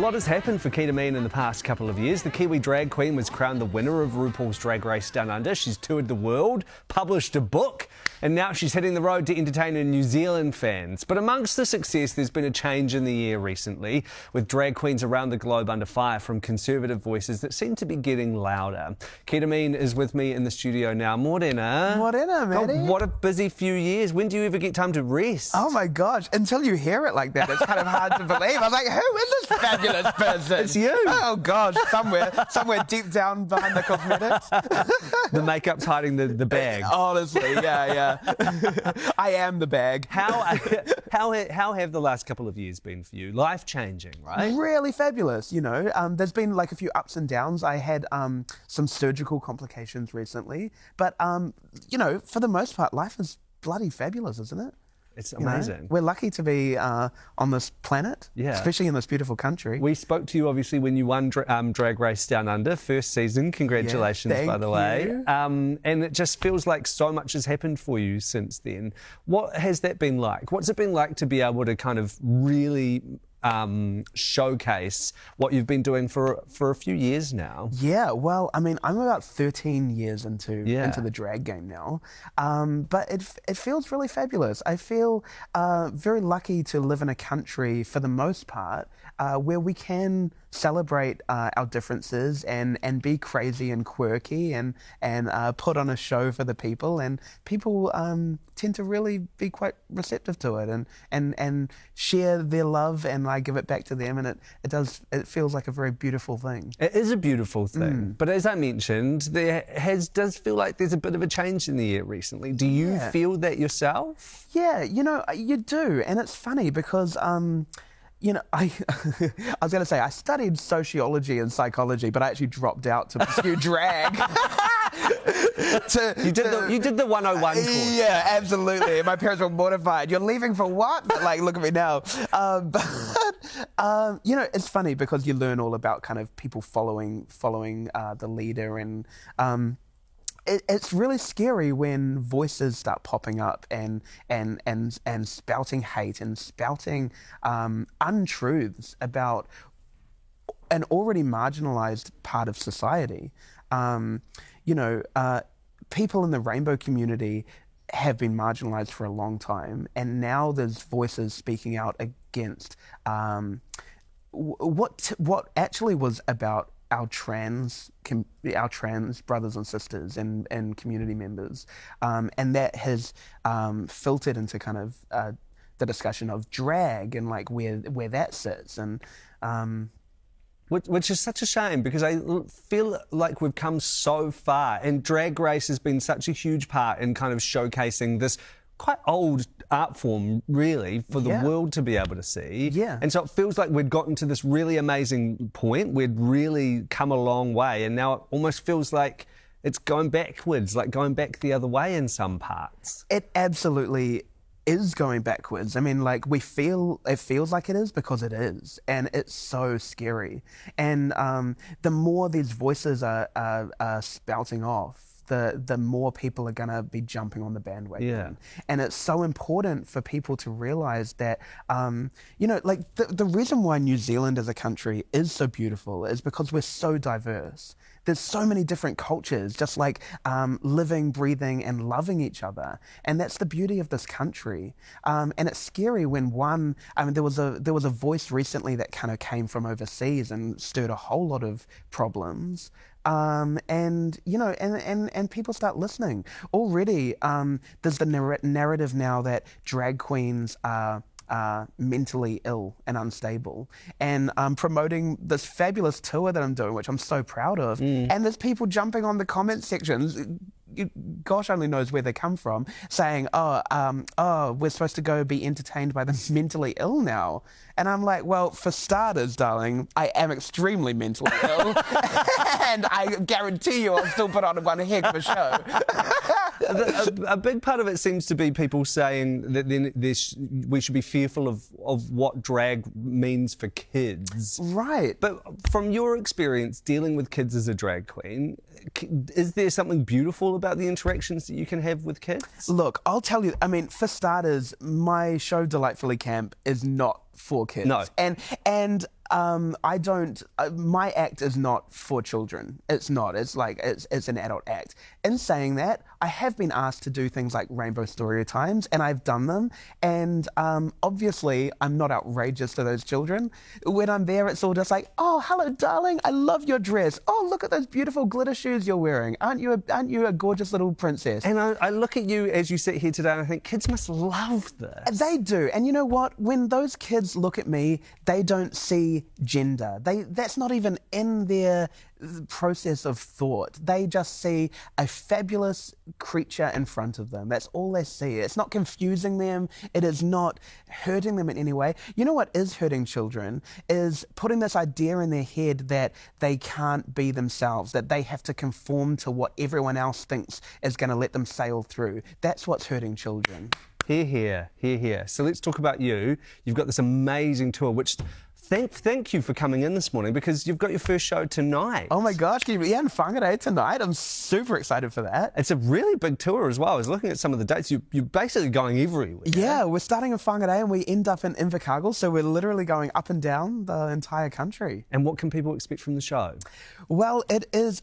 A lot has happened for Keita Mean in the past couple of years. The Kiwi drag queen was crowned the winner of Rupauls Drag Race Downunder. She's toured the world, published a book, and now she's hitting the road to entertain her New Zealand fans. But amongst the success, there's been a change in the air recently, with drag queens around the globe under fire from conservative voices that seem to be getting louder. Keita Mean is with me in the studio now. Morena. Morena, Maddie. Oh, what a busy few years. When do you ever get time to rest? Oh my gosh, until you hear it like that, it's kind of hard to believe. I was like, who is this fabulous person? It's you. Oh gosh, somewhere deep down behind the cosmetics. The makeup's hiding the bag. Honestly, yeah. I am the bag. How have the last couple of years been for you? Life-changing, right? Really fabulous, you know. There's been like a few ups and downs. I had some surgical complications recently. But, you know, for the most part, life is bloody fabulous, isn't it? It's amazing. You know, we're lucky to be on this planet, especially in this beautiful country. We spoke to you, obviously, when you won Drag Race Downunder, first season. Congratulations, by the way. And it just feels like so much has happened for you since then. What has that been like? What's it been like to be able to kind of really showcase what you've been doing for a few years now? Yeah, well, I mean, I'm about 13 years into the drag game now, but it feels really fabulous. I feel very lucky to live in a country, for the most part, where we can celebrate our differences and be crazy and quirky and put on a show for the people, and people tend to really be quite receptive to it and share their love, and I give it back to them, and it feels like a very beautiful thing. It is a beautiful thing, but as I mentioned, does feel like there's a bit of a change in the air recently. Do you feel that yourself? Yeah, you know, you do, and it's funny because you know, I was going to say I studied sociology and psychology, but I actually dropped out to pursue drag. You did the 101 course. Yeah, absolutely. My parents were mortified. You're leaving for what? But, like, look at me now. You know, it's funny because you learn all about kind of people following the leader, and it's really scary when voices start popping up and spouting hate and spouting untruths about an already marginalized part of society. You know, people in the rainbow community have been marginalized for a long time, and now there's voices speaking out against what actually was about our trans brothers and sisters and community members, and that has filtered into kind of the discussion of drag and like where that sits, and which is such a shame, because I feel like we've come so far, and Drag Race has been such a huge part in kind of showcasing this quite old art form, really, for the world to be able to see. Yeah. And so it feels like we'd gotten to this really amazing point. We'd really come a long way, and now it almost feels like it's going backwards, like going back the other way in some parts. It absolutely is going backwards. I mean, like, it feels like it is because it is, and it's so scary. And the more these voices are spouting off, the more people are going to be jumping on the bandwagon. Yeah. And it's so important for people to realise that, you know, like the reason why New Zealand as a country is so beautiful is because we're so diverse. There's so many different cultures, just like living, breathing, and loving each other, and that's the beauty of this country. And it's scary when there was a voice recently that kind of came from overseas and stirred a whole lot of problems. And you know, and people start listening. Already, there's the narrative now that drag queens are mentally ill and unstable, and I'm promoting this fabulous tour that I'm doing, which I'm so proud of, and there's people jumping on the comment sections, gosh only knows where they come from, saying, we're supposed to go be entertained by the mentally ill now. And I'm like, well, for starters, darling, I am extremely mentally ill, and I guarantee you I'll still put on one heck of a show. A big part of it seems to be people saying that then we should be fearful of what drag means for kids. Right. But from your experience dealing with kids as a drag queen, is there something beautiful about the interactions that you can have with kids? Look, I'll tell you, I mean, for starters, my show Delightfully Camp is not for kids. No. And I don't. My act is not for children. It's not. It's like it's an adult act. In saying that, I have been asked to do things like rainbow story times, and I've done them. And obviously, I'm not outrageous to those children. When I'm there, it's all just like, oh, hello, darling. I love your dress. Oh, look at those beautiful glitter shoes you're wearing. Aren't you a gorgeous little princess? And I look at you as you sit here today, and I think kids must love this. They do. And you know what? When those kids look at me, they don't see gender. That's not even in their process of thought. They just see a fabulous creature in front of them. That's all they see. It's not confusing them. It is not hurting them in any way. You know what is hurting children is putting this idea in their head that they can't be themselves, that they have to conform to what everyone else thinks is going to let them sail through. That's what's hurting children. Hear, hear, hear, hear. So let's talk about you. You've got this amazing tour, which thank you for coming in this morning, because you've got your first show tonight. Oh my gosh, yeah, in Whangarei tonight. I'm super excited for that. It's a really big tour as well. I was looking at some of the dates. You're basically going everywhere. Yeah, we're starting in Whangarei and we end up in Invercargill, so we're literally going up and down the entire country. And what can people expect from the show? Well, it is,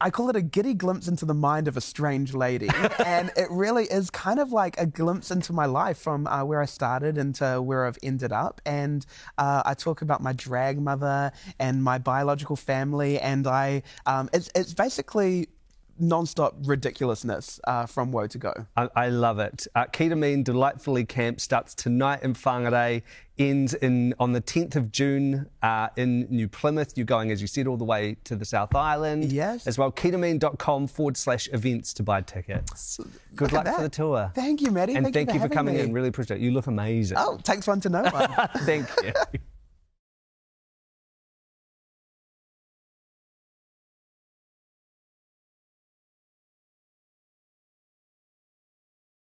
I call it a giddy glimpse into the mind of a strange lady. And it really is kind of like a glimpse into my life from where I started into where I've ended up. And I talk about my drag mother and my biological family, and it's basically non-stop ridiculousness from woe to go. I love it. Ketamine Delightfully Camp starts tonight in Whangarei, ends on the 10th of June in New Plymouth. You're going, as you said, all the way to the South Island. Yes. As well, ketamine.com/events to buy tickets. Good luck for the tour. Thank you, Maddie. And thank you for coming me. in. Really appreciate it. You look amazing. Oh, takes one to know one. Thank you.